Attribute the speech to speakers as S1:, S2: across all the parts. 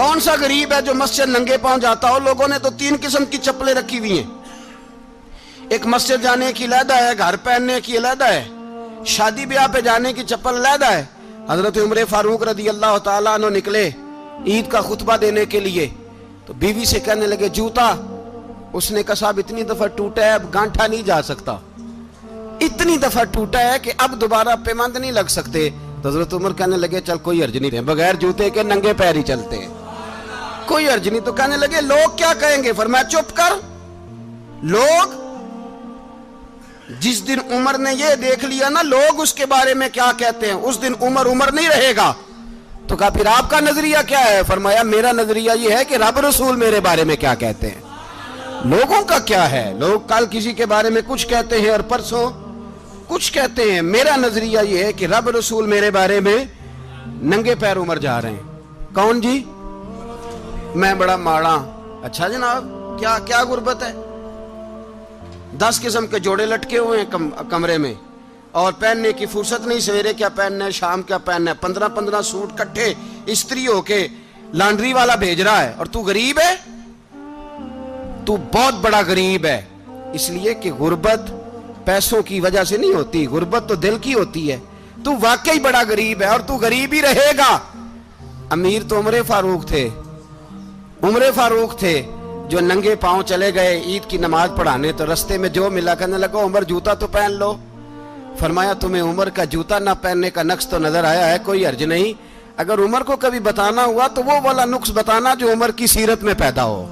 S1: کون سا غریب ہے جو مسجد ننگے پاؤں جاتا ہو؟ لوگوں نے تو 3 قسم کی چپلیں رکھی ہوئی ہیں، ایک مسجد جانے کی علیحدہ ہے، گھر پہننے کی علیحدہ ہے، شادی بیاہ پہ جانے کی چپل علیحدہ ہے۔ حضرت عمر فاروق رضی اللہ تعالیٰ عنہ نکلے عید کا خطبہ دینے کے لیے، تو بیوی سے کہنے لگے جوتا، اس نے کہا صاحب اتنی دفعہ ٹوٹا ہے اب گانٹھا نہیں جا سکتا، اتنی دفعہ ٹوٹا ہے کہ اب دوبارہ پیمند نہیں لگ سکتے۔ تو حضرت عمر کہنے لگے چل کوئی حرج نہیں، بغیر جوتے کے ننگے پیر ہی چلتے ہیں، کوئی حرج نہیں۔ تو کہنے لگے لوگ کیا کہیں گے؟ فرمایا چپ کر، لوگ جس دن عمر نے یہ دیکھ لیا نا لوگ اس کے بارے میں کیا کہتے ہیں، اس دن عمر نہیں رہے گا۔ تو کہا پھر آپ کا نظریہ کیا ہے؟ فرمایا میرا نظریہ یہ ہے کہ رب رسول میرے بارے میں کیا کہتے ہیں، لوگوں کا کیا ہے؟ لوگ کل کسی کے بارے میں کچھ کہتے ہیں اور پرسوں کچھ کہتے ہیں، میرا نظریہ یہ ہے کہ رب رسول میرے بارے میں ننگے پیر عمر جا رہے ہیں۔ کون جی؟ میں بڑا ماڑا۔ اچھا جناب، کیا غربت ہے؟ 10 قسم کے جوڑے لٹکے ہوئے ہیں کمرے میں، اور پہننے کی فرصت نہیں، سویرے کیا پہننا ہے، شام کیا پہننا ہے، 15 سوٹ کٹھے استری ہو کے لانڈری والا بھیج رہا ہے، اور تو غریب ہے، تو بہت بڑا غریب ہے۔ اس لیے کہ غربت پیسوں کی وجہ سے نہیں ہوتی، غربت تو دل کی ہوتی ہے۔ تو واقعی بڑا غریب ہے اور تو غریب ہی رہے گا۔ امیر تو عمر فاروق تھے جو ننگے پاؤں چلے گئے عید کی نماز پڑھانے، تو رستے میں جو ملا کہنے لگا عمر جوتا تو پہن لو۔ فرمایا تمہیں عمر کا جوتا نہ پہننے کا نقص تو نظر آیا ہے، کوئی حرج نہیں، اگر عمر کو کبھی بتانا ہوا تو وہ والا نقص بتانا جو عمر کی سیرت میں پیدا ہو،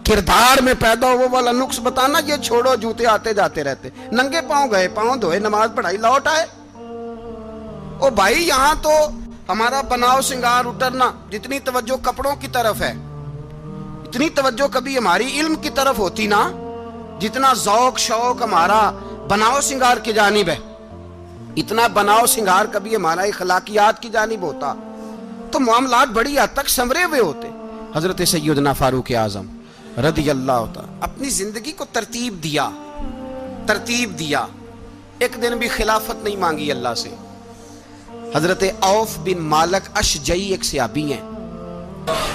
S1: کردار میں پیدا ہو، وہ والا نقص بتانا، یہ چھوڑو جوتے آتے جاتے رہتے۔ ننگے پاؤں گئے، پاؤں دھوئے، نماز پڑھائی، لوٹ آئے۔ او بھائی یہاں تو ہمارا بناؤ سنگار اترنا، جتنی توجہ کپڑوں کی طرف ہے اتنی توجہ کبھی ہماری علم کی طرف ہوتی نا، جتنا ذوق شوق ہمارا بناؤ سنگار کی جانب ہے، اتنا بناؤ سنگار کبھی ہمارا اخلاقیات کی جانب ہوتا تو معاملات بڑی حد تک سنورے ہوئے ہوتے۔ حضرت سیدنا فاروق اعظم رضی اللہ تعالی اپنی زندگی کو ترتیب دیا، ایک دن بھی خلافت نہیں مانگی اللہ سے۔ حضرت عوف بن مالک اشجعی ایک صحابی ہیں،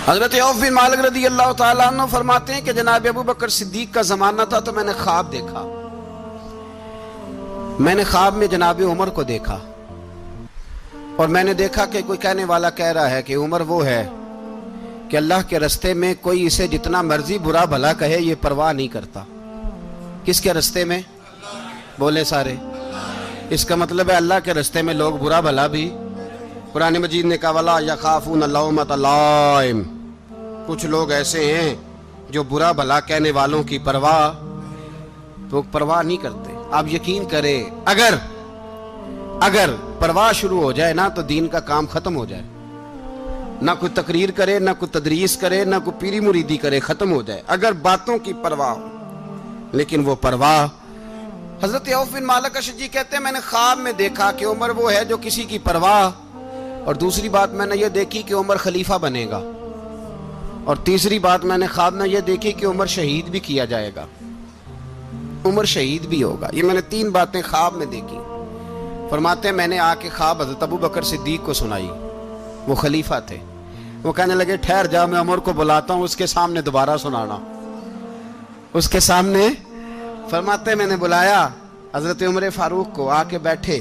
S1: حضرت عوف بن مالک رضی اللہ تعالیٰ عنہ فرماتے ہیں کہ جناب ابو بکر صدیق کا زمانہ تھا تو میں نے خواب دیکھا، میں نے خواب میں جناب عمر کو دیکھا، اور میں نے دیکھا کہ کوئی کہنے والا کہہ رہا ہے کہ عمر وہ ہے کہ اللہ کے رستے میں کوئی اسے جتنا مرضی برا بھلا کہے یہ پرواہ نہیں کرتا۔ کس کے رستے میں؟ بولے سارے۔ اس کا مطلب ہے اللہ کے رستے میں لوگ برا بھلا بھی، قرآن مجید نے کہا وَلَا يَخَافُونَ لَوْمَةَ لَائِمٍ، کچھ لوگ ایسے ہیں جو برا بھلا کہنے والوں کی پرواہ نہیں کرتے۔ آپ یقین کریں اگر پرواہ شروع ہو جائے نا تو دین کا کام ختم ہو جائے، نہ کوئی تقریر کرے، نہ کوئی تدریس کرے، نہ کوئی پیری مریدی کرے، ختم ہو جائے اگر باتوں کی پرواہ ہو۔ لیکن وہ پرواہ، حضرت عوف بن مالک اشجعی کہتے ہیں میں نے خواب میں دیکھا کہ عمر وہ ہے جو کسی کی پرواہ، اور دوسری بات میں نے یہ دیکھی کہ عمر خلیفہ بنے گا، اور تیسری بات میں نے خواب میں یہ دیکھی کہ عمر شہید بھی کیا جائے گا، عمر شہید بھی ہوگا۔ یہ میں نے 3 باتیں خواب میں دیکھی۔ فرماتے ہیں میں نے آ کے خواب حضرت ابو بکر صدیق کو سنائی، وہ خلیفہ تھے، وہ کہنے لگے ٹھہر جا، میں عمر کو بلاتا ہوں، اس کے سامنے دوبارہ سنانا، اس کے سامنے۔ فرماتے ہیں میں نے بلایا حضرت عمر فاروق کو، آ کے بیٹھے،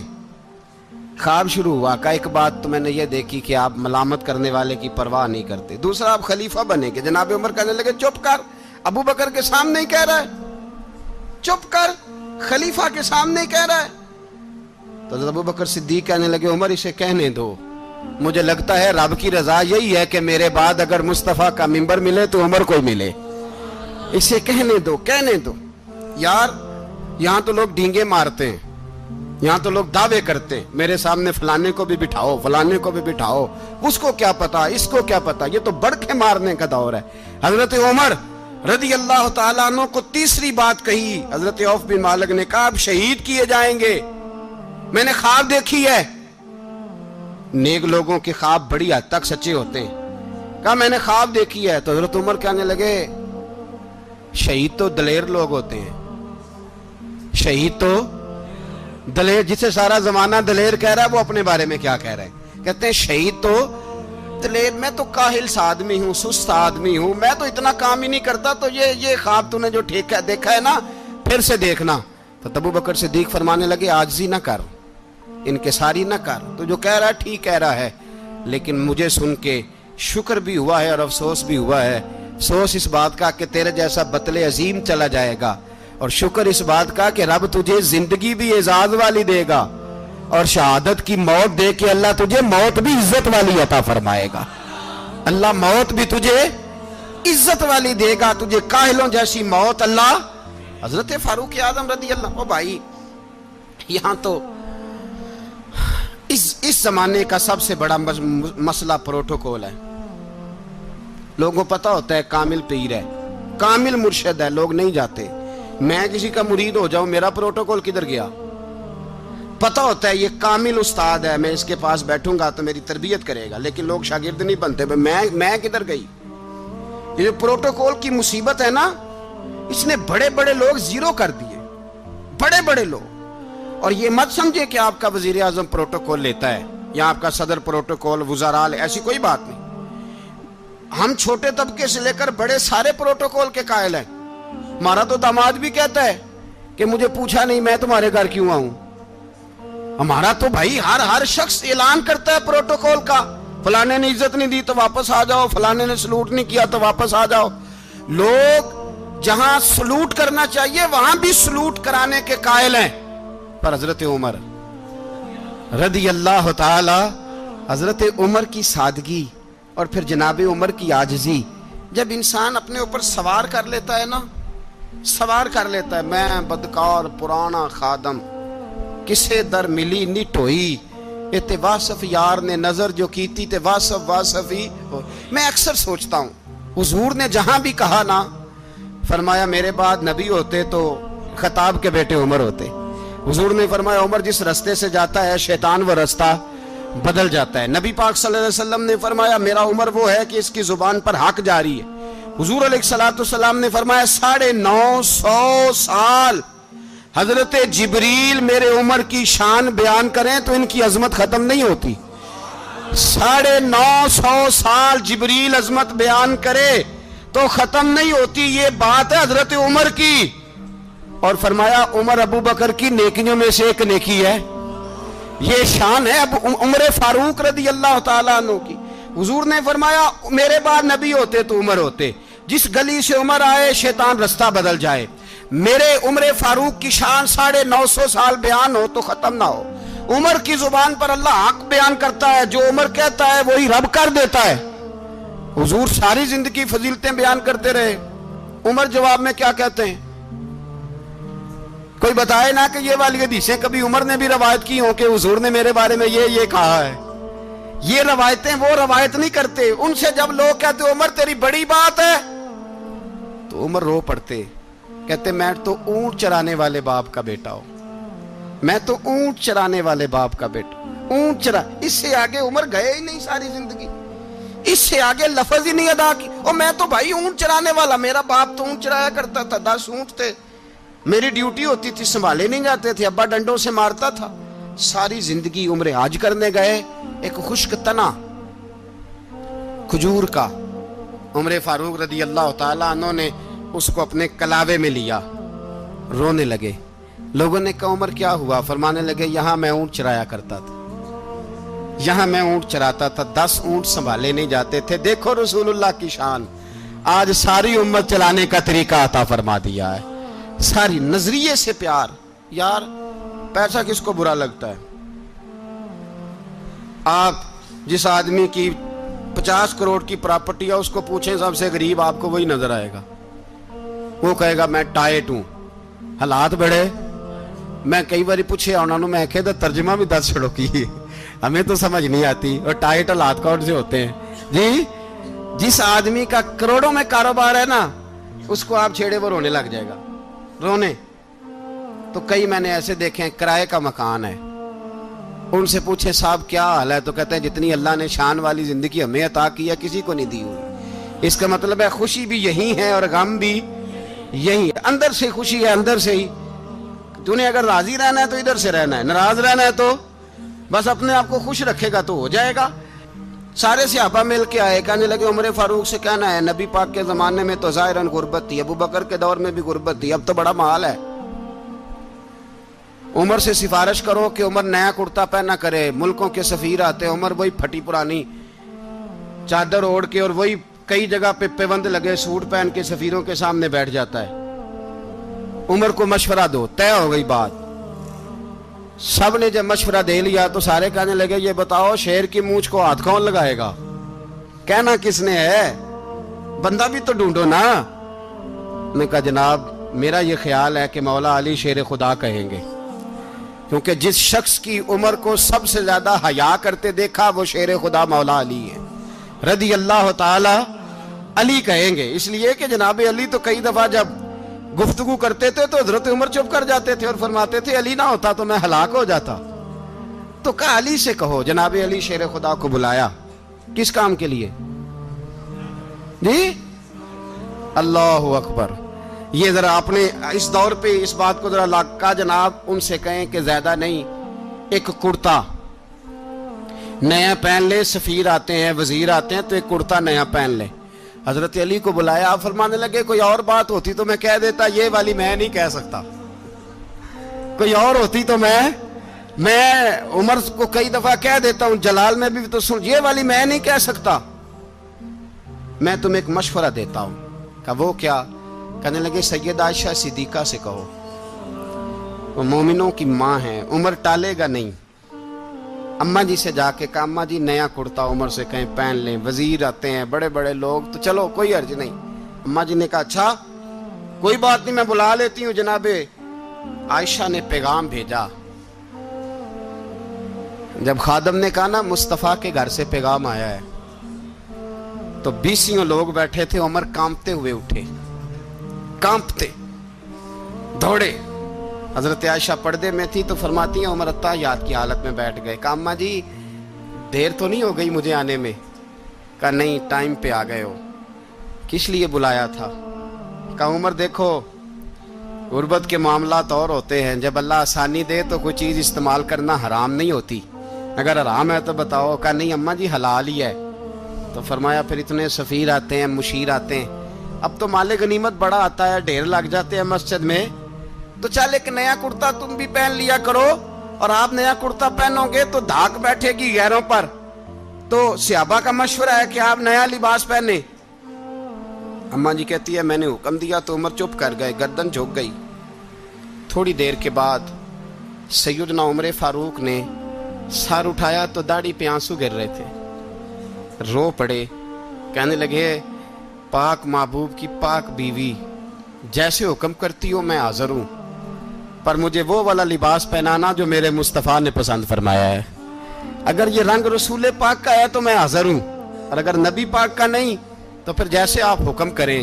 S1: خواب شروع ہوا۔ کہا ایک بات تو میں نے یہ دیکھی کہ آپ ملامت کرنے والے کی پرواہ نہیں کرتے، دوسرا آپ خلیفہ بنے گے۔ جناب عمر کہنے لگے چپ کر، ابو بکر کے سامنے ہی کہہ رہا ہے، چپ کر، خلیفہ کے سامنے ہی کہہ رہا ہے۔ تو حضرت ابو بکر صدیق کہنے لگے عمر اسے کہنے دو، مجھے لگتا ہے رب کی رضا یہی ہے کہ میرے بعد اگر مصطفیٰ کا منبر ملے تو عمر کو ملے، اسے کہنے دو۔ یار یہاں تو لوگ ڈینگے مارتے ہیں، یہاں تو لوگ دعوے کرتے ہیں میرے سامنے فلانے کو بھی بٹھاؤ، فلانے کو بھی بٹھاؤ، اس کو کیا پتا، اس کو کیا پتا، یہ تو بڑکے مارنے کا دور ہے۔ حضرت عمر رضی اللہ تعالیٰ عنہ کو تیسری بات کہی، حضرت عوف بن مالک نے کہا آپ شہید کیے جائیں گے، میں نے خواب دیکھی ہے۔ نیک لوگوں کے خواب بڑی حد تک سچے ہوتے ہیں۔ کہا میں نے خواب دیکھی ہے۔ تو حضرت عمر کہنے لگے شہید تو دلیر لوگ ہوتے ہیں، شہید تو دلیر، جسے سارا زمانہ دلیر کہہ رہا ہے وہ اپنے بارے میں کیا کہہ رہے ہیں؟ کہتے ہیں شہید تو اتلے میں تو کاہل سا آدمی ہوں، سست آدمی ہوں، میں تو اتنا کام ہی نہیں کرتا، تو یہ خواب تو نے جو دیکھا ہے نا پھر سے دیکھنا۔ تو ابو بکر صدیق فرمانے لگے عاجزی نہ کر، انکساری نہ کر، تو جو کہہ رہا ہے ٹھیک کہہ رہا ہے، لیکن مجھے سن کے شکر بھی ہوا ہے اور افسوس بھی ہوا ہے۔ افسوس اس بات کا کہ تیرے جیسا بطل عظیم چلا جائے گا، اور شکر اس بات کا کہ رب تجھے زندگی بھی اعزاز والی دے گا، اور شہادت کی موت دے کے اللہ تجھے موت بھی عزت والی عطا فرمائے گا۔ اللہ موت بھی تجھے عزت والی دے گا، تجھے کاہلوں جیسی موت اللہ۔ حضرت فاروق اعظم رضی اللہ، او بھائی یہاں تو اس زمانے کا سب سے بڑا مسئلہ پروٹوکول ہے۔ لوگوں پتہ ہوتا ہے کامل پیر ہے، کامل مرشد ہے، لوگ نہیں جاتے۔ میں کسی کا مرید ہو جاؤں، میرا پروٹوکول کدھر گیا؟ پتہ ہوتا ہے یہ کامل استاد ہے، میں اس کے پاس بیٹھوں گا تو میری تربیت کرے گا، لیکن لوگ شاگرد نہیں بنتے۔ میں کدھر گئی؟ یہ پروٹوکول کی مصیبت ہے نا، اس نے بڑے بڑے لوگ زیرو کر دیے، بڑے بڑے لوگ۔ اور یہ مت سمجھے کہ آپ کا وزیر اعظم پروٹوکول لیتا ہے یا آپ کا صدر پروٹوکول، وزراء، ایسی کوئی بات نہیں۔ ہم چھوٹے طبقے سے لے کر بڑے سارے پروٹوکول کے قائل ہیں۔ ہمارا تو داماد بھی کہتا ہے کہ مجھے پوچھا نہیں میں تمہارے گھر کیوں آؤں۔ ہمارا تو بھائی ہر شخص اعلان کرتا ہے پروٹوکول کا، فلانے نے عزت نہیں دی تو واپس آ جاؤ، فلانے نے سلوٹ نہیں کیا تو واپس آ جاؤ۔ لوگ جہاں سلوٹ کرنا چاہیے وہاں بھی سلوٹ کرانے کے قائل ہیں۔ پر حضرت عمر رضی اللہ تعالی، حضرت عمر کی سادگی اور پھر جناب عمر کی عاجزی، جب انسان اپنے اوپر سوار کر لیتا ہے نا، سوار کر لیتا ہے، میں بدکار پرانا خادم، کسے در ملی نٹ ہوئی، تے واصف یار نے نظر جو کی تھی تے واصف ہی ہو۔ میں اکثر سوچتا ہوں حضور نے جہاں بھی کہا نا، فرمایا میرے بعد نبی ہوتے تو خطاب کے بیٹے عمر ہوتے۔ حضور نے فرمایا عمر جس رستے سے جاتا ہے شیطان وہ رستہ بدل جاتا ہے۔ نبی پاک صلی اللہ علیہ وسلم نے فرمایا میرا عمر وہ ہے کہ اس کی زبان پر حق جاری ہے۔ حضور علیہ السلام نے فرمایا 950 سال حضرت جبریل میرے عمر کی شان بیان کریں تو ان کی عظمت ختم نہیں ہوتی۔ 950 سال جبریل عظمت بیان کرے تو ختم نہیں ہوتی۔ یہ بات ہے حضرت عمر کی، اور فرمایا عمر ابو بکر کی نیکیوں میں سے ایک نیکی ہے، یہ شان ہے اب عمر فاروق رضی اللہ تعالیٰ عنہ کی۔ حضور نے فرمایا میرے بعد نبی ہوتے تو عمر ہوتے، جس گلی سے عمر آئے شیطان رستہ بدل جائے۔ میرے عمر فاروق کی شان 950 سال بیان ہو تو ختم نہ ہو۔ عمر کی زبان پر اللہ حق بیان کرتا ہے، جو عمر کہتا ہے وہی رب کر دیتا ہے۔ حضور ساری زندگی فضیلتیں بیان کرتے رہے، عمر جواب میں کیا کہتے ہیں؟ کوئی بتائے نا کہ یہ والی حدیثیں کبھی عمر نے بھی روایت کی ہوں کہ حضور نے میرے بارے میں یہ کہا ہے۔ یہ روایتیں وہ روایت نہیں کرتے، ان سے جب لوگ کہتے عمر تیری بڑی بات ہے تو عمر رو پڑتے، کہتے میں تو اونٹ چرانے والے باپ کا بیٹا ہوں، میں تو اونٹ چرانے والے باپ کا بیٹا، اونٹ چرا۔ اس سے آگے عمر گئے ہی نہیں ساری زندگی، اس سے آگے لفظ ہی نہیں ادا کی۔ اور میں تو بھائی اونٹ چرانے والا، میرا باپ تو اونٹ چرایا کرتا تھا، 10 اونٹ تھے، میری ڈیوٹی ہوتی تھی، سنبھالے نہیں جاتے تھے، ابا ڈنڈوں سے مارتا تھا۔ ساری زندگی عمر حج کرنے گئے، ایک خشک تنا کھجور کا عمر فاروق رضی اللہ تعالیٰ عنہ نے اس کو اپنے کلاوے میں لیا، رونے لگے۔ لوگوں نے کہا عمر کیا ہوا؟ فرمانے لگے یہاں میں اونٹ چرایا کرتا تھا، یہاں میں اونٹ چراتا تھا، 10 اونٹ سنبھالے نہیں جاتے تھے۔ دیکھو رسول اللہ کی شان، آج ساری امت چلانے کا طریقہ عطا فرما دیا ہے، ساری نظریے سے پیار۔ یار پیسہ کس کو برا لگتا ہے؟ آپ جس آدمی کی 50 کروڑ کی پراپرٹی ہے اس کو پوچھیں سب سے غریب، آپ کو وہی نظر آئے گا، وہ کہے گا میں ٹائٹ ہوں۔ حالات بڑے، میں کئی باری پوچھے انہوں نے، میں کہتا ترجمہ بھی 10 چھڑوں کی، ہمیں تو سمجھ نہیں آتی، اور ٹائٹ حالات کون سے ہوتے ہیں جی؟ جس آدمی کا کروڑوں میں کاروبار ہے نا، اس کو آپ چھیڑے وہ رونے لگ جائے گا، رونے۔ تو کئی میں نے ایسے دیکھے ہیں کرائے کا مکان ہے، ان سے پوچھے صاحب کیا حال ہے، تو کہتے ہیں جتنی اللہ نے شان والی زندگی ہمیں عطا کی ہے کسی کو نہیں دی ہوئی۔ اس کا مطلب ہے خوشی بھی یہی ہے اور غم بھی یہی ہے، اندر سے خوشی ہے، اندر سے ہی۔ تو نے اگر راضی رہنا ہے تو ادھر سے رہنا ہے، ناراض رہنا ہے تو بس اپنے آپ کو خوش رکھے گا تو ہو جائے گا۔ سارے صحابہ مل کے آئے، کہنے لگے عمر فاروق سے کہنا ہے نبی پاک کے زمانے میں تو ظاہراً غربت تھی، ابو بکر کے دور میں بھی غربت تھی، اب تو بڑا محال ہے، عمر سے سفارش کرو کہ عمر نیا کرتا پہنا کرے۔ ملکوں کے سفیر آتے، عمر وہی پھٹی پرانی چادر اوڑھ کے اور وہی کئی جگہ پہ پیوند لگے سوٹ پہن کے سفیروں کے سامنے بیٹھ جاتا ہے۔ عمر کو مشورہ دو، طے ہو گئی بات۔ سب نے جب مشورہ دے لیا تو سارے کہنے لگے یہ بتاؤ شیر کی مونچھ کو ہاتھ کون لگائے گا؟ کہنا کس نے ہے؟ بندہ بھی تو ڈھونڈو نا۔ میں کہا جناب میرا یہ خیال ہے کہ مولا علی شیر خدا کہیں گے، کیونکہ جس شخص کی عمر کو سب سے زیادہ حیا کرتے دیکھا وہ شیر خدا مولا علی ہے رضی اللہ تعالی علی کہیں گے، اس لیے کہ جناب علی تو کئی دفعہ جب گفتگو کرتے تھے تو حضرت عمر چپ کر جاتے تھے اور فرماتے تھے علی نہ ہوتا تو میں ہلاک ہو جاتا۔ تو کہا علی سے کہو۔ جناب علی شیر خدا کو بلایا، کس کام کے لیے؟ جی اللہ اکبر۔ یہ ذرا آپ نے اس دور پہ اس بات کو ذرا کہا جناب ان سے کہیں کہ زیادہ نہیں، ایک کرتا نیا پہن لے، سفیر آتے ہیں وزیر آتے ہیں تو ایک کرتا نیا پہن لے۔ حضرت علی کو بلایا، آپ فرمانے لگے کوئی اور بات ہوتی تو میں کہہ دیتا، یہ والی میں نہیں کہہ سکتا، کوئی اور ہوتی تو میں عمر کو کئی دفعہ کہہ دیتا ہوں، جلال میں بھی تو سن، یہ والی میں نہیں کہہ سکتا، میں تمہیں ایک مشورہ دیتا ہوں۔ کہا وہ کیا؟ کہنے لگے سید عائشہ صدیقہ سے کہو، وہ مومنوں کی ماں ہیں، عمر ٹالے گا نہیں۔ اماں جی سے جا کے کہا اماں جی نیا کرتا عمر سے کہیں پہن لیں، وزیر آتے ہیں بڑے بڑے لوگ تو چلو کوئی حرج نہیں۔ اماں جی نے کہا اچھا کوئی بات نہیں میں بلا لیتی ہوں۔ جناب عائشہ نے پیغام بھیجا، جب خادم نے کہا نا مصطفیٰ کے گھر سے پیغام آیا ہے تو 20 لوگ بیٹھے تھے، عمر کانپتے ہوئے اٹھے، کانپتے دوڑے۔ حضرت عائشہ پردے میں تھی تو فرماتی ہیں عمر اتحیات کی حالت میں بیٹھ گئے۔ کہا اماں جی دیر تو نہیں ہو گئی مجھے آنے میں؟ کہا نہیں ٹائم پہ آ گئے ہو۔ کس لیے بلایا تھا؟ کہا عمر دیکھو غربت کے معاملات اور ہوتے ہیں، جب اللہ آسانی دے تو کوئی چیز استعمال کرنا حرام نہیں ہوتی، اگر حرام ہے تو بتاؤ۔ کہا نہیں اماں جی حلال ہی ہے۔ تو فرمایا پھر اتنے سفیر آتے ہیں مشیر آتے ہیں، اب تو مال غنیمت بڑا آتا ہے، ڈھیر لگ جاتے ہیں مسجد میں، تو چل ایک نیا کرتا تم بھی پہن لیا کرو، اور آپ نیا کرتا پہنو گے تو دھاک بیٹھے گی غیروں پر۔ تو صحابہ کا مشورہ ہے کہ آپ نیا لباس پہنے۔ اماں جی کہتی ہے میں نے حکم دیا تو عمر چپ کر گئے، گردن جھک گئی۔ تھوڑی دیر کے بعد سیدنا عمر فاروق نے سر اٹھایا تو داڑھی پہ آنسو گر رہے تھے، رو پڑے، کہنے لگے پاک محبوب کی پاک بیوی جیسے حکم کرتی ہو میں حاضر ہوں، پر مجھے وہ والا لباس پہنانا جو میرے مصطفیٰ نے پسند فرمایا ہے، اگر یہ رنگ رسول پاک کا ہے تو میں حاضر ہوں، اور اگر نبی پاک کا نہیں تو پھر جیسے آپ حکم کریں۔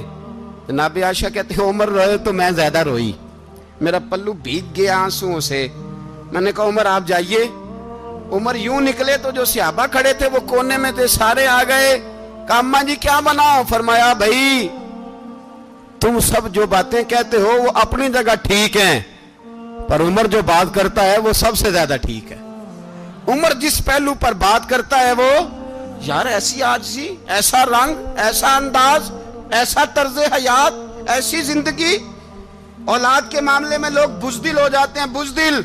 S1: جناب عائشہ کہتے ہیں عمر روئے تو میں زیادہ روئی، میرا پلو بھیگ گیا آنسوؤں سے۔ میں نے کہا عمر آپ جائیے۔ عمر یوں نکلے تو جو صحابہ کھڑے تھے وہ کونے میں تھے، سارے آ گئے۔ کہا اماں جی کیا بناؤ؟ فرمایا بھائی تم سب جو باتیں کہتے ہو وہ اپنی جگہ ٹھیک ہیں، پر عمر جو بات کرتا ہے وہ سب سے زیادہ ٹھیک ہے۔ عمر جس پہلو پر بات کرتا ہے وہ یار ایسی عاجزی، ایسا رنگ، ایسا انداز، ایسا طرز حیات، ایسی زندگی۔ اولاد کے معاملے میں لوگ بزدل ہو جاتے ہیں، بزدل،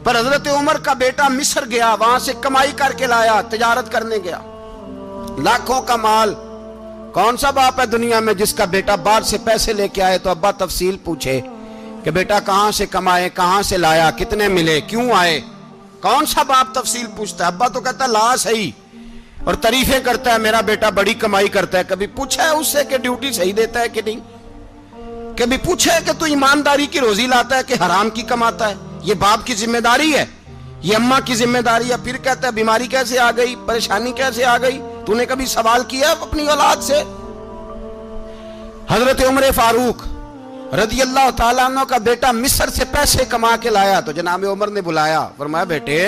S1: پر حضرت عمر کا بیٹا مصر گیا، وہاں سے کمائی کر کے لایا، تجارت کرنے گیا، لاکھوں کا مال۔ کون سا باپ ہے دنیا میں جس کا بیٹا باہر سے پیسے لے کے آئے تو ابا تفصیل پوچھے کہ بیٹا کہاں سے کمائے، کہاں سے لایا، کتنے ملے، کیوں آئے؟ کون سا باپ تفصیل پوچھتا ہے؟ ابا تو کہتا ہے لا صحیح، اور تعریفیں کرتا ہے میرا بیٹا بڑی کمائی کرتا ہے۔ کبھی پوچھا ہے اس سے کہ ڈیوٹی صحیح دیتا ہے کہ نہیں؟ کبھی پوچھا ہے کہ تو ایمانداری کی روزی لاتا ہے کہ حرام کی کماتا ہے؟ یہ باپ کی ذمہ داری ہے، یہ اماں کی ذمہ داری ہے۔ پھر کہتا ہے بیماری کیسے آ گئی، پریشانی کیسے آ گئی؟ تو نے کبھی سوال کیا اپنی اولاد سے؟ حضرت عمر فاروق رضی اللہ تعالیٰ عنہ کا بیٹا مصر سے پیسے کما کے لایا تو جناب عمر نے بلایا، فرمایا بیٹے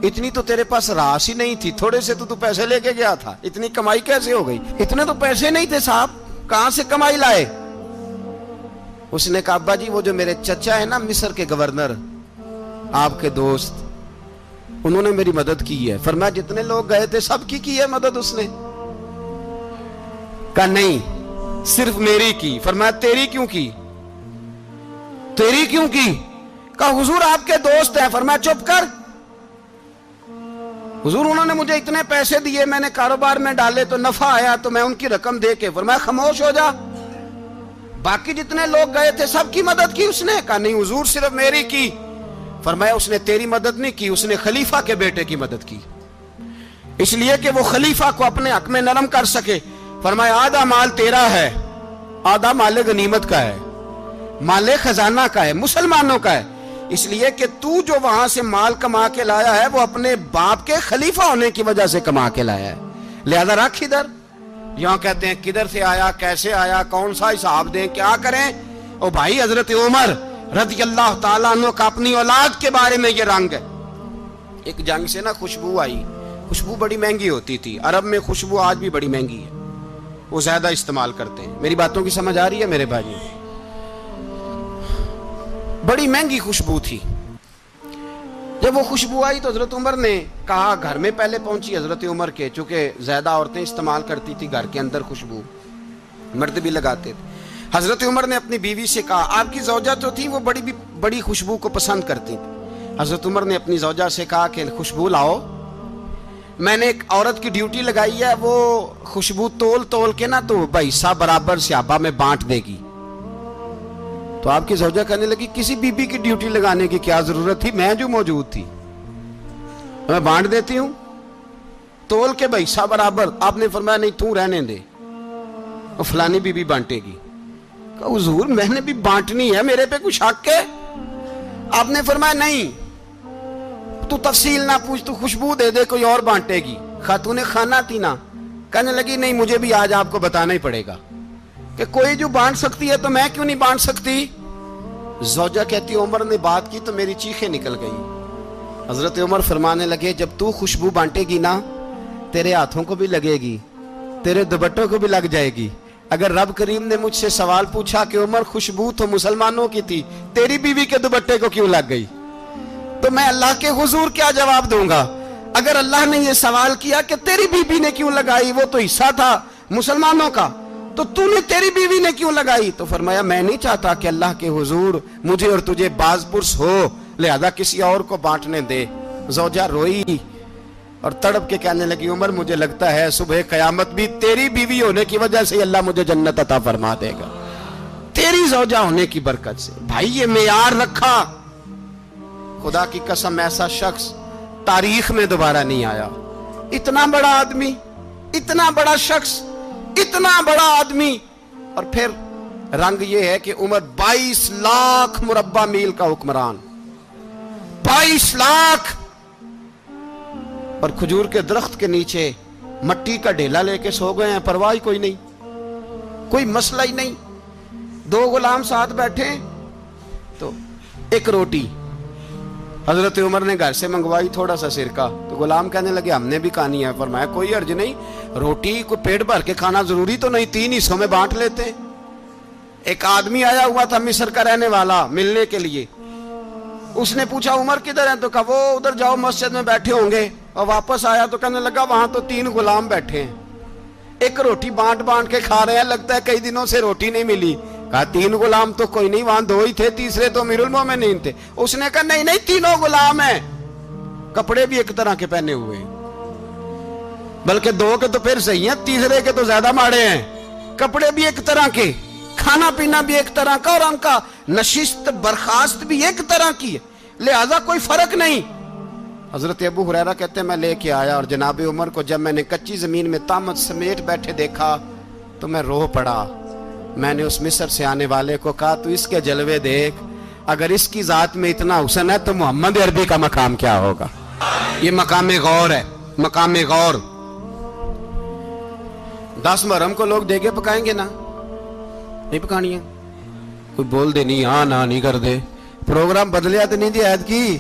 S1: اتنی تو تیرے پاس راس ہی نہیں تھی، تھوڑے سے تو پیسے لے کے گیا تھا، اتنی کمائی کیسے ہو گئی؟ اتنے تو پیسے نہیں تھے صاحب، کہاں سے کمائی لائے؟ اس نے کہا ابا جی وہ جو میرے چچا ہے نا مصر کے گورنر، آپ کے دوست، انہوں نے میری مدد کی ہے. فرمایا جتنے لوگ گئے تھے سب کی ہے مدد اس نے؟ کہا نہیں صرف میری کی. فرمایا تیری کیوں کی؟ تیری کیوں کی؟ کہا حضور آپ کے دوست ہیں. فرمایا چپ کر حضور انہوں نے مجھے اتنے پیسے دیے, میں نے کاروبار میں ڈالے تو نفع آیا تو میں ان کی رقم دے کے. فرمایا خاموش ہو جا, باقی جتنے لوگ گئے تھے سب کی مدد کی اس نے؟ کہا نہیں حضور صرف میری کی. فرمایا اس نے تیری مدد نہیں کی, اس نے خلیفہ کے بیٹے کی مدد کی, اس لیے کہ وہ خلیفہ کو اپنے حق میں نرم کر سکے. فرمایا آدھا مال تیرا ہے, آدھا مال غنیمت کا ہے, مال خزانہ کا ہے, مسلمانوں کا ہے, اس لیے کہ تو جو وہاں سے مال کما کے لایا ہے وہ اپنے باپ کے خلیفہ ہونے کی وجہ سے کما کے لایا ہے, لہذا رکھ ادھر. یہاں کہتے ہیں کدھر سے آیا, کیسے آیا, کون سا حساب دیں, کیا کریں؟ او بھائی حضرت عمر رضی اللہ تعالیٰ عنہ کا اپنی اولاد کے بارے میں یہ رنگ ہے. ایک جنگ سے نا خوشبو آئی, خوشبو بڑی مہنگی ہوتی تھی, عرب میں خوشبو آج بھی بڑی مہنگی ہے, وہ زیادہ استعمال کرتے ہیں. میری باتوں کی سمجھ آ رہی ہے میرے بھائی؟ بڑی مہنگی خوشبو تھی. جب وہ خوشبو آئی تو حضرت عمر نے کہا, گھر میں پہلے پہنچی حضرت عمر کے, چونکہ زیادہ عورتیں استعمال کرتی تھی گھر کے اندر خوشبو, مرد بھی لگاتے تھے. حضرت عمر نے اپنی بیوی سے کہا, آپ کی زوجہ تو تھی وہ بڑی خوشبو کو پسند کرتی تھی. حضرت عمر نے اپنی زوجہ سے کہا کہ خوشبو لاؤ, میں نے ایک عورت کی ڈیوٹی لگائی ہے, وہ خوشبو تول کے نا تو حصہ برابر صحابہ میں بانٹ دے گی. تو آپ کی زوجہ کہنے لگی کسی بی بی کی ڈیوٹی لگانے کی کیا ضرورت تھی, میں جو موجود تھی میں بانٹ دیتی ہوں تول کے حصہ برابر. آپ نے فرمایا نہیں تو رہنے دے, اور فلانی بی بی بانٹے گی. کہا حضور میں نے بھی بانٹنی ہے, میرے پہ کچھ حق ہے؟ آپ نے فرمایا نہیں تو تفصیل نہ پوچھ, تو خوشبو دے دے, کوئی اور بانٹے گی. خاتون خانہ تھی نا, کہنے لگی نہیں مجھے بھی آج آپ کو بتانا ہی پڑے گا کہ کوئی جو بانٹ سکتی ہے تو میں کیوں نہیں بانٹ سکتی. زوجہ کہتی عمر نے بات کی تو میری چیخیں نکل گئی. حضرت عمر فرمانے لگے جب تو خوشبو بانٹے گی نا تیرے ہاتھوں کو بھی لگے گی, تیرے دوپٹوں کو بھی لگ جائے گی. اگر رب کریم نے مجھ سے سوال پوچھا کہ عمر خوشبو تو مسلمانوں کی تھی, تیری بیوی کے دوپٹے کو کیوں لگ گئی, تو میں اللہ کے حضور کیا جواب دوں گا؟ اگر اللہ نے یہ سوال کیا کہ تیری بیوی نے کیوں لگائی, وہ تو حصہ تھا مسلمانوں کا, تو نے تیری بیوی نے کیوں لگائی؟ تو فرمایا میں نہیں چاہتا کہ اللہ کے حضور مجھے اور تجھے باز پرس ہو, لہذا کسی اور کو بانٹنے دے. زوجہ روئی اور تڑپ کے کہنے لگی عمر مجھے لگتا ہے صبح قیامت بھی تیری بیوی ہونے کی وجہ سے اللہ مجھے جنت عطا فرما دے گا, تیری زوجہ ہونے کی برکت سے. بھائی یہ معیار رکھا, خدا کی قسم ایسا شخص تاریخ میں دوبارہ نہیں آیا. اتنا بڑا آدمی, اتنا بڑا شخص, اتنا بڑا آدمی, اور پھر رنگ یہ ہے کہ عمر 22 لاکھ مربع میل کا حکمران, 22 لاکھ, اور کھجور کے درخت کے نیچے مٹی کا ڈھیلا لے کے سو گئے ہیں, پرواہ کوئی نہیں, کوئی مسئلہ ہی نہیں. 2 غلام ساتھ بیٹھے تو ایک روٹی حضرت عمر نے گھر سے منگوائی, تھوڑا سا سرکہ, تو غلام کہنے لگے ہم نے بھی کھانی ہے. فرمایا کوئی حرج نہیں, روٹی کو پیٹ بھر کے کھانا ضروری تو نہیں, 3 حصوں میں بانٹ لیتے ہیں. ایک آدمی آیا ہوا تھا مصر کا رہنے والا ملنے کے لیے, اس نے پوچھا عمر کدھر ہیں, تو کہا وہ ادھر جاؤ مسجد میں بیٹھے ہوں گے. اور واپس آیا تو کہنے لگا وہاں تو 3 غلام بیٹھے ہیں, ایک روٹی بانٹ کے کھا رہے ہیں, لگتا ہے کئی دنوں سے روٹی نہیں ملی. کہا 3 غلام تو کوئی نہیں, وہاں 2 ہی تھے, تیسرے تو امیر المومنین تھے. اس نے کہا نہیں 3 غلام ہیں, کپڑے بھی ایک طرح کے پہنے ہوئے, بلکہ 2 کے تو پھر صحیح ہیں, تیسرے کے تو زیادہ ماڑے ہیں. کپڑے بھی ایک طرح کے, کھانا پینا بھی ایک طرح کا, اور ان کا نشست برخاست بھی ایک طرح کی ہے, لہذا کوئی فرق نہیں. حضرت ابو ہریرہ کہتے ہیں میں لے کے آیا, اور جناب عمر کو جب میں نے کچی زمین میں تامت سمیٹ بیٹھے دیکھا تو میں رو پڑا. میں نے اس مصر سے آنے والے کو کہا تو اس کے جلوے دیکھ, اگر اس کی ذات میں اتنا حسن ہے تو محمد عربی کا مقام کیا ہوگا. یہ مقام غور ہے, مقام غور. 10 محرم کو لوگ دیگے پکائیں گے نا, نہیں پکانی ہے, کوئی بول دے نہیں, ہاں نہ نہیں کر دے, پروگرام بدلیا تو نہیں دی عید کی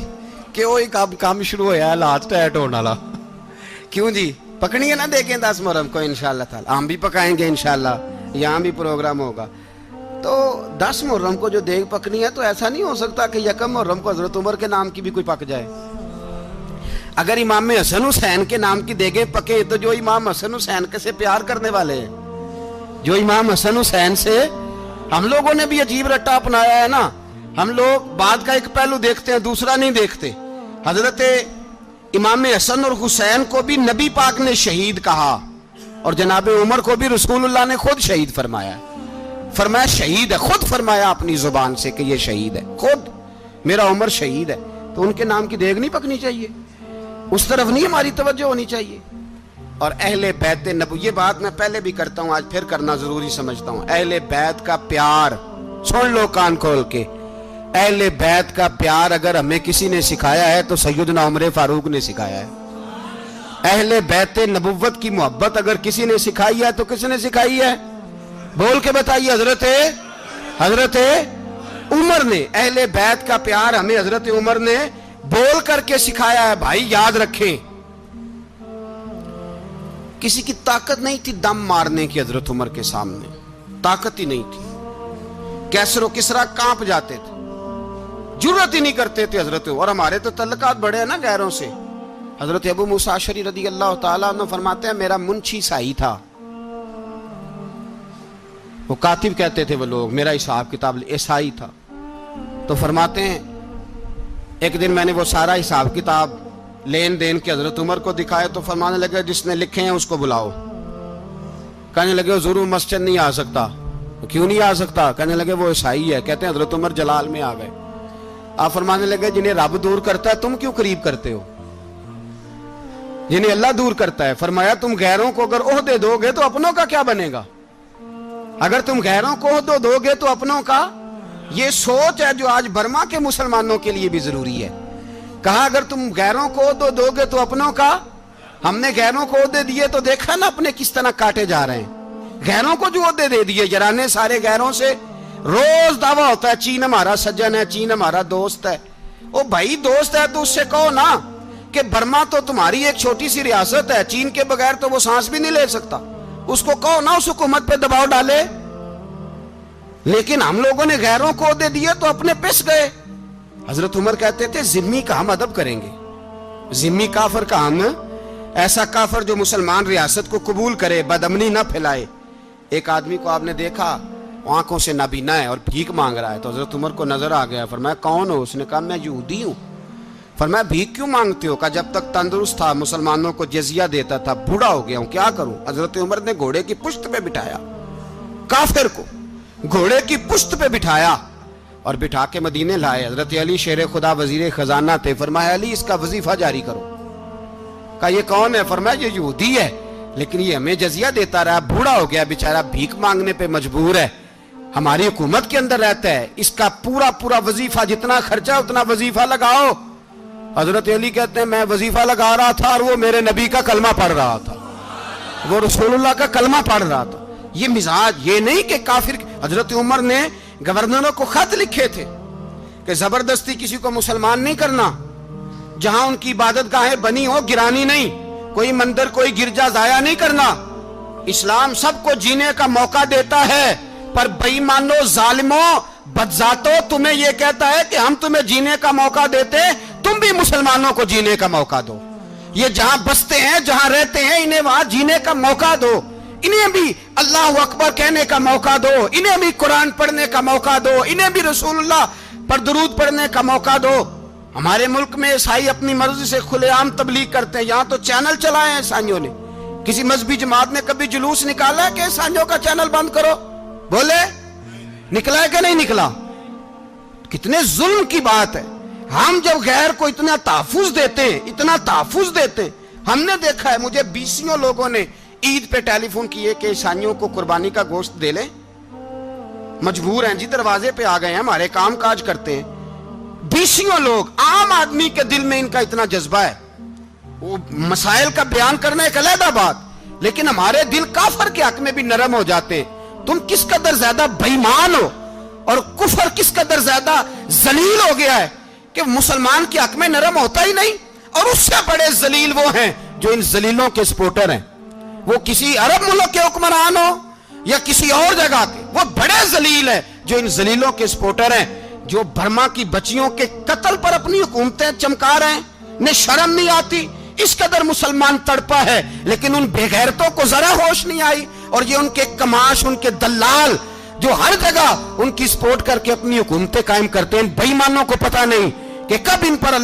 S1: کہ وہ کام شروع ہویا ہے لات ٹائٹ ہونے والا. کیوں جی پکنی ہے نا دیکھیں 10 محرم کو انشاءاللہ تعالی, ہم بھی پکائیں گے انشاءاللہ, یہاں بھی پروگرام ہوگا. تو 10 محرم کو جو دیگ پکنی ہے تو ایسا نہیں ہو سکتا کہ 1 محرم کو حضرت عمر کے نام کی بھی کوئی پک جائے. اگر امام حسن حسین کے نام کی دیگیں پکے تو جو امام حسن حسین سے پیار کرنے والے ہیں، جو امام حسن حسین سے، ہم لوگوں نے بھی عجیب رٹا اپنایا ہے نا. ہم لوگ بات کا ایک پہلو دیکھتے ہیں، دوسرا نہیں دیکھتے. حضرت امام حسن اور حسین کو بھی نبی پاک نے شہید کہا، اور جناب عمر کو بھی رسول اللہ نے خود شہید فرمایا. فرمایا شہید ہے، خود فرمایا اپنی زبان سے کہ یہ شہید ہے، خود میرا عمر شہید ہے. تو ان کے نام کی دیگ نہیں پکنی چاہیے، اس طرف نہیں ہماری توجہ ہونی چاہیے. اور اہل بیت نبوی، یہ بات میں پہلے بھی کرتا ہوں، آج پھر کرنا ضروری سمجھتا ہوں. اہل بیت کا پیار، سن لو کان کھول کے، اہل بیت کا پیار اگر ہمیں کسی نے سکھایا ہے تو سیدنا عمر فاروق نے سکھایا ہے. اہل بیت نبوت کی محبت اگر کسی نے سکھائی ہے تو کس نے سکھائی ہے؟ بول کے بتائیے. حضرت عمر نے. اہل بیت کا پیار ہمیں حضرت عمر نے بول کر کے سکھایا ہے. بھائی یاد رکھیں، کسی کی طاقت نہیں تھی دم مارنے کی حضرت عمر کے سامنے، طاقت ہی نہیں تھی. کیسر و کسرا کانپ جاتے تھے، جرت ہی نہیں کرتے تھے حضرت. اور ہمارے تو تعلقات بڑے ہیں نا غیروں سے. حضرت ابو موسیٰ اشعری رضی اللہ تعالیٰ عنہ فرماتے ہیں میرا منشی سائی تھا، وہ کاتب کہتے تھے وہ لوگ، میرا حساب کتاب عیسائی تھا. تو فرماتے ہیں ایک دن میں نے وہ سارا حساب کتاب لین دین کے حضرت عمر کو دکھائے تو فرمانے لگے جس نے لکھے ہیں اس کو بلاؤ. کہنے لگے حضور مسجد نہیں آ سکتا. کیوں نہیں آ سکتا؟ کہنے لگے وہ عیسائی ہے. کہتے ہیں حضرت عمر جلال میں آ گئے. آپ فرمانے لگے جنہیں رب دور کرتا ہے تم کیوں قریب کرتے ہو؟ جنہیں اللہ دور کرتا ہے. فرمایا تم غیروں کو اگر عہدے دو گے تو اپنوں کا کیا بنے گا؟ اگر تم غیروں کو عہدے دو گے تو اپنوں کا. یہ سوچ ہے جو آج برما کے مسلمانوں کے لیے بھی ضروری ہے. کہا اگر تم غیروں کو عہدے دو گے تو اپنوں کا. ہم نے غیروں کو عہدے دیے تو دیکھا نا اپنے کس طرح کاٹے جا رہے ہیں. غیروں کو جو عہدے دے دیے یارانے سارے غیروں سے. روز دعویٰ ہوتا ہے چین ہمارا سجن ہے، چین ہمارا دوست ہے. او بھائی دوست ہے تو اس سے کہو نا کہ برما تو تمہاری ایک چھوٹی سی ریاست ہے، چین کے بغیر تو وہ سانس بھی نہیں لے سکتا. اس کو کہو نا اس حکومت پہ دباؤ ڈالے. لیکن ہم لوگوں نے غیروں کو عہدے دیے تو اپنے پس گئے. حضرت عمر کہتے تھے ذمی کا ہم ادب کریں گے، ذمی کافر کا ہم، ایسا کافر جو مسلمان ریاست کو قبول کرے، بدامنی نہ پھیلائے. ایک آدمی کو آپ نے دیکھا آنکھوں سے نابینا ہے اور بھیک مانگ رہا ہے. تو حضرت عمر کو نظر آ گیا. فرمایا کون ہو؟ اس نے کہا میں یہودی ہوں. فرمایا بھیک کیوں مانگتے ہو؟ کہا جب تک تندرست تھا مسلمانوں کو جزیہ دیتا تھا، بوڑھا ہو گیا ہوں کیا کروں. حضرت عمر نے گھوڑے کی پشت پہ بٹھایا، کافر کو گھوڑے کی پشت پہ بٹھایا اور بٹھا کے مدینے لائے. حضرت علی شیر خدا وزیر خزانہ تھے. فرمایا علی اس کا وظیفہ جاری کرو. کہا یہ کون ہے؟ فرمایا یہ یہودی ہے لیکن یہ ہمیں جزیہ دیتا رہا، بوڑھا ہو گیا بیچارہ، بھیک مانگنے پہ مجبور ہے، ہماری حکومت کے اندر رہتا ہے، اس کا پورا وظیفہ جتنا خرچہ اتنا وظیفہ لگاؤ. حضرت علی کہتے ہیں میں وظیفہ لگا رہا تھا اور وہ میرے نبی کا کلمہ پڑھ رہا تھا، وہ رسول اللہ کا کلمہ پڑھ رہا تھا. یہ مزاج، یہ نہیں کہ کافر. حضرت عمر نے گورنروں کو خط لکھے تھے کہ زبردستی کسی کو مسلمان نہیں کرنا، جہاں ان کی عبادت گاہیں بنی ہو گرانی نہیں، کوئی مندر کوئی گرجا ضائع نہیں کرنا. اسلام سب کو جینے کا موقع دیتا ہے، پر بے ایمانو ظالموں بدذاتوں تمہیں یہ کہتا ہے کہ ہم تمہیں جینے کا موقع دیتے، تم بھی مسلمانوں کو جینے کا موقع دو. یہ جہاں بستے ہیں جہاں رہتے ہیں انہیں وہاں جینے کا موقع دو، انہیں بھی اللہ اکبر کہنے کا موقع دو، انہیں بھی قرآن پڑھنے کا موقع دو، انہیں بھی رسول اللہ پر درود پڑھنے کا موقع دو. ہمارے ملک میں عیسائی اپنی مرضی سے کھلے عام تبلیغ کرتے ہیں. یہاں تو چینل چلائے ہیں عیسائیوں نے. کسی مذہبی جماعت نے کبھی جلوس نکالا کہ عیسائیوں کا چینل بند کرو؟ بولے نکلا ہے کہ نہیں نکلا؟ کتنے ظلم کی بات ہے. ہم جب غیر کو اتنا تحفظ دیتے ہیں، اتنا تحفظ دیتے ہیں. ہم نے دیکھا ہے، مجھے بیسیوں لوگوں نے عید پہ ٹیلی فون کیے کہ عیسائیوں کو قربانی کا گوشت دے لیں، مجبور ہیں جی، دروازے پہ آ گئے ہیں، ہمارے کام کاج کرتے ہیں. بیسیوں لوگ، عام آدمی کے دل میں ان کا اتنا جذبہ ہے. وہ مسائل کا بیان کرنا ایک علیحدہ بات، لیکن ہمارے دل کافر کے حق میں بھی نرم ہو جاتے ہیں. تم کس قدر زیادہ بے ایمان ہو اور کفر کس قدر زیادہ ذلیل ہو گیا ہے کہ مسلمان کے حق میں نرم ہوتا ہی نہیں. اور اس سے بڑے ذلیل وہ ہیں جو ان ذلیلوں کے سپورٹر ہیں. وہ کسی عرب ملک کے حکمران ہو یا کسی اور جگہ کے، وہ بڑے ذلیل ہیں جو ان ذلیلوں کے سپورٹر ہیں، جو برما کی بچیوں کے قتل پر اپنی حکومتیں چمکا رہے ہیں. نے شرم نہیں آتی؟ اس قدر مسلمان تڑپا ہے، لیکن ان بے غیرتوں کو ذرا ہوش نہیں آئی. اور یہ ان کے کماش، ان کے دلال جو ہر جگہ ان کی سپورٹ کر کے اپنی حکومتیں قائم کرتے ہیں، بے ایمانوں کو پتہ نہیں کہ کب ان پر